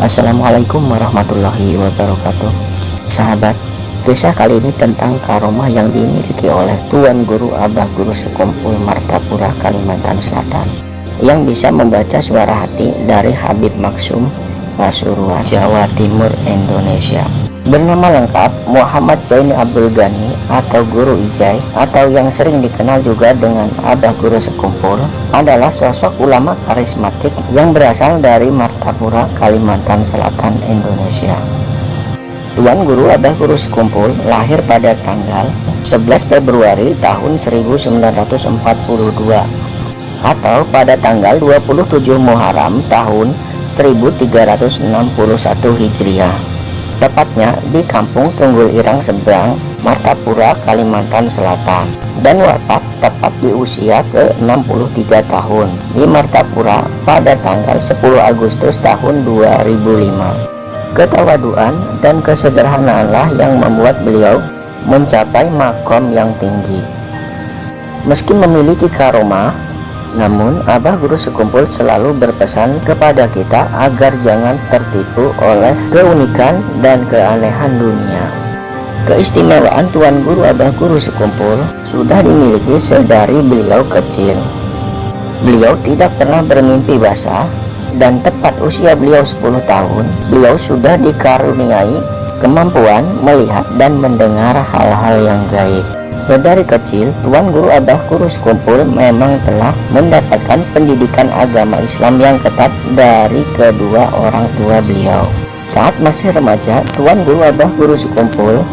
Assalamualaikum warahmatullahi wabarakatuh. Sahabat, kisah kali ini tentang karomah yang dimiliki oleh Tuan Guru Abah Guru Sekumpul Martapura, Kalimantan Selatan, yang bisa membaca suara hati dari Habib Maksum, Pasuruan, Jawa Timur, Indonesia. Bernama lengkap Muhammad Zaini Abdul Ghani atau Guru Ijai, atau yang sering dikenal juga dengan Abah Guru Sekumpul, adalah sosok ulama karismatik yang berasal dari Martapura, Kalimantan Selatan, Indonesia. Tuan Guru Abah Guru Sekumpul lahir pada tanggal 11 Februari tahun 1942 atau pada tanggal 27 Muharram tahun 1361 Hijriah, tepatnya di Kampung Tunggul Irang Seberang, Martapura, Kalimantan Selatan, dan wafat tepat di usia ke-63 tahun di Martapura pada tanggal 10 Agustus tahun 2005. Ketawaduan dan kesederhanaanlah yang membuat beliau mencapai makom yang tinggi. Meski memiliki karomah, namun Abah Guru Sekumpul selalu berpesan kepada kita agar jangan tertipu oleh keunikan dan keanehan dunia. Keistimewaan Tuan Guru Abah Guru Sekumpul sudah dimiliki sedari beliau kecil. Beliau tidak pernah bermimpi basah, dan tepat usia beliau 10 tahun, beliau sudah dikaruniai kemampuan melihat dan mendengar hal-hal yang gaib. Sedari kecil, Tuan Guru Abah Guru Sekumpul memang telah mendapatkan pendidikan agama Islam yang ketat dari kedua orang tua beliau. Saat masih remaja, Tuan Guru Abah Guru Sekumpul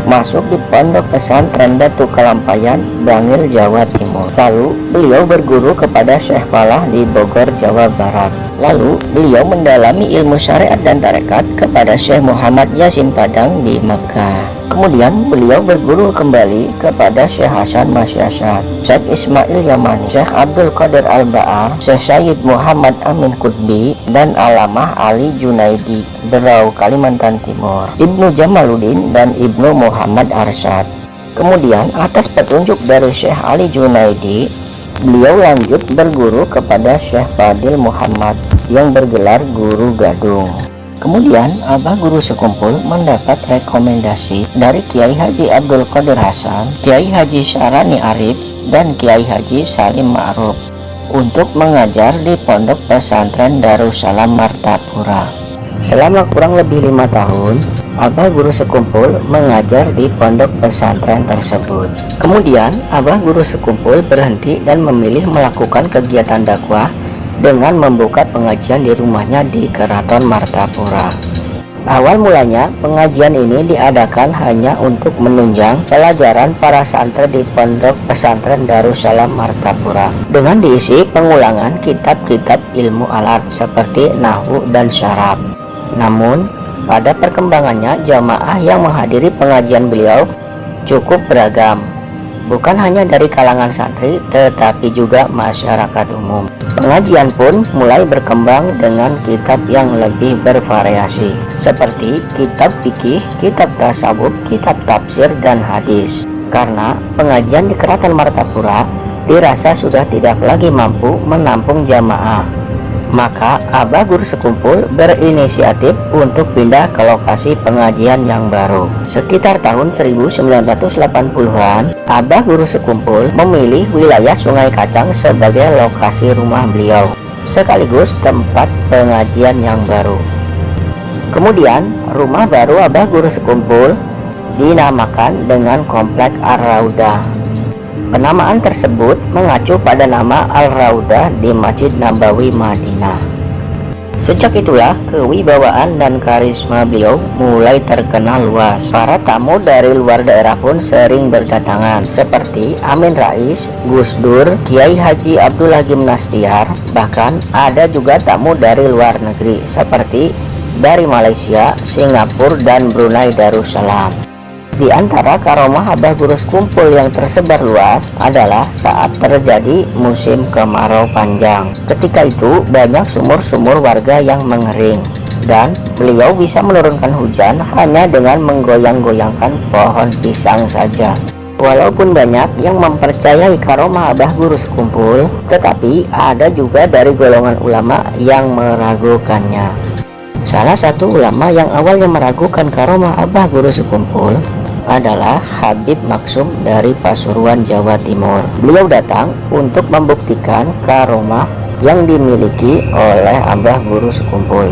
masuk di Pondok Pesantren Datu Kalampayan, Bangil, Jawa Timur. Lalu beliau berguru kepada Syekh Falah di Bogor, Jawa Barat. Lalu beliau mendalami ilmu syariat dan tarekat kepada Syekh Muhammad Yasin Padang di Mekah. Kemudian beliau berguru kembali kepada Syekh Hasan Masyashad, Syekh Ismail Yamani, Syekh Abdul Qadir Al-Ba'ar, Syekh Syed Muhammad Amin Qutbi, dan Alamah Ali Junaidi, Berau, Kalimantan Timur, Ibnu Jamaluddin, dan Ibnu Muhammad Arsyad. Kemudian atas petunjuk dari Syekh Ali Junaidi, beliau lanjut berguru kepada Syekh Fadil Muhammad yang bergelar Guru Gadung. Kemudian Abah Guru Sekumpul mendapat rekomendasi dari Kiai Haji Abdul Qadir Hasan, Kiai Haji Syarani Arif, dan Kiai Haji Salim Ma'ruf untuk mengajar di Pondok Pesantren Darussalam Martapura. Selama kurang lebih 5 tahun, Abah Guru Sekumpul mengajar di pondok pesantren tersebut. Kemudian Abah Guru Sekumpul berhenti dan memilih melakukan kegiatan dakwah dengan membuka pengajian di rumahnya di Keraton Martapura. Awal mulanya pengajian ini diadakan hanya untuk menunjang pelajaran para santri di Pondok Pesantren Darussalam Martapura dengan diisi pengulangan kitab-kitab ilmu alat seperti nahwu dan syarab. Namun pada perkembangannya jamaah yang menghadiri pengajian beliau cukup beragam, bukan hanya dari kalangan santri tetapi juga masyarakat umum. Pengajian pun mulai berkembang dengan kitab yang lebih bervariasi seperti kitab fikih, kitab tasawuf, kitab tafsir, dan hadis. Karena pengajian di Keraton Martapura dirasa sudah tidak lagi mampu menampung jamaah, maka Abah Guru Sekumpul berinisiatif untuk pindah ke lokasi pengajian yang baru. Sekitar tahun 1980-an, Abah Guru Sekumpul memilih wilayah Sungai Kacang sebagai lokasi rumah beliau, sekaligus tempat pengajian yang baru. Kemudian, rumah baru Abah Guru Sekumpul dinamakan dengan Komplek Ar-Raudah. Penamaan tersebut mengacu pada nama Al-Raudah di Masjid Nabawi, Madinah. Sejak itulah kewibawaan dan karisma beliau mulai terkenal luas. Para tamu dari luar daerah pun sering berdatangan seperti Amin Rais, Gus Dur, Kiai Haji Abdul Hakim Nastiar. Bahkan ada juga tamu dari luar negeri seperti dari Malaysia, Singapura, dan Brunei Darussalam. Di antara karomah Abah Guru Sekumpul yang tersebar luas adalah saat terjadi musim kemarau panjang. Ketika itu banyak sumur-sumur warga yang mengering, dan beliau bisa menurunkan hujan hanya dengan menggoyang-goyangkan pohon pisang saja. Walaupun banyak yang mempercayai karomah Abah Guru Sekumpul, tetapi ada juga dari golongan ulama yang meragukannya. Salah satu ulama yang awalnya meragukan karomah Abah Guru Sekumpul adalah Habib Maksum dari Pasuruan, Jawa Timur. Beliau datang untuk membuktikan karomah yang dimiliki oleh Abah Guru Sekumpul.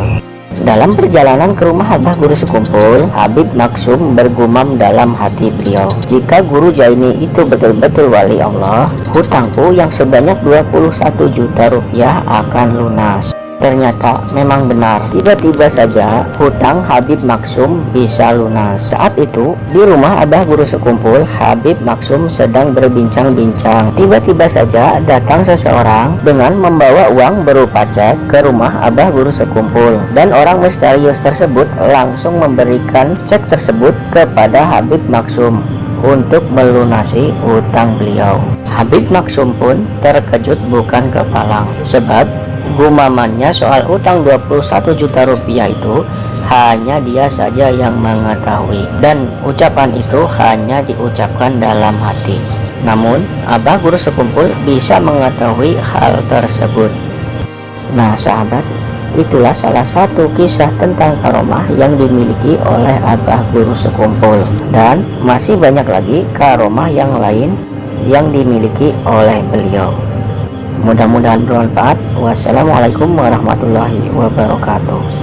Dalam perjalanan ke rumah Abah Guru Sekumpul, Habib Maksum bergumam dalam hati beliau, jika Guru Jaini itu betul-betul wali Allah, hutangku yang sebanyak 21 juta rupiah akan lunas. Ternyata memang benar, tiba-tiba saja hutang Habib Maksum bisa lunas. Saat itu di rumah Abah Guru Sekumpul, Habib Maksum sedang berbincang-bincang. Tiba-tiba saja datang seseorang dengan membawa uang berupa cek ke rumah Abah Guru Sekumpul, dan orang misterius tersebut langsung memberikan cek tersebut kepada Habib Maksum untuk melunasi hutang beliau. Habib Maksum pun terkejut bukan kepalang, sebab gumamannya soal utang 21 juta rupiah itu hanya dia saja yang mengetahui, dan ucapan itu hanya diucapkan dalam hati. Namun Abah Guru Sekumpul bisa mengetahui hal tersebut. Nah sahabat, itulah salah satu kisah tentang karomah yang dimiliki oleh Abah Guru Sekumpul, dan masih banyak lagi karomah yang lain yang dimiliki oleh beliau. Mudah-mudahan bermanfaat. Wassalamualaikum warahmatullahi wabarakatuh.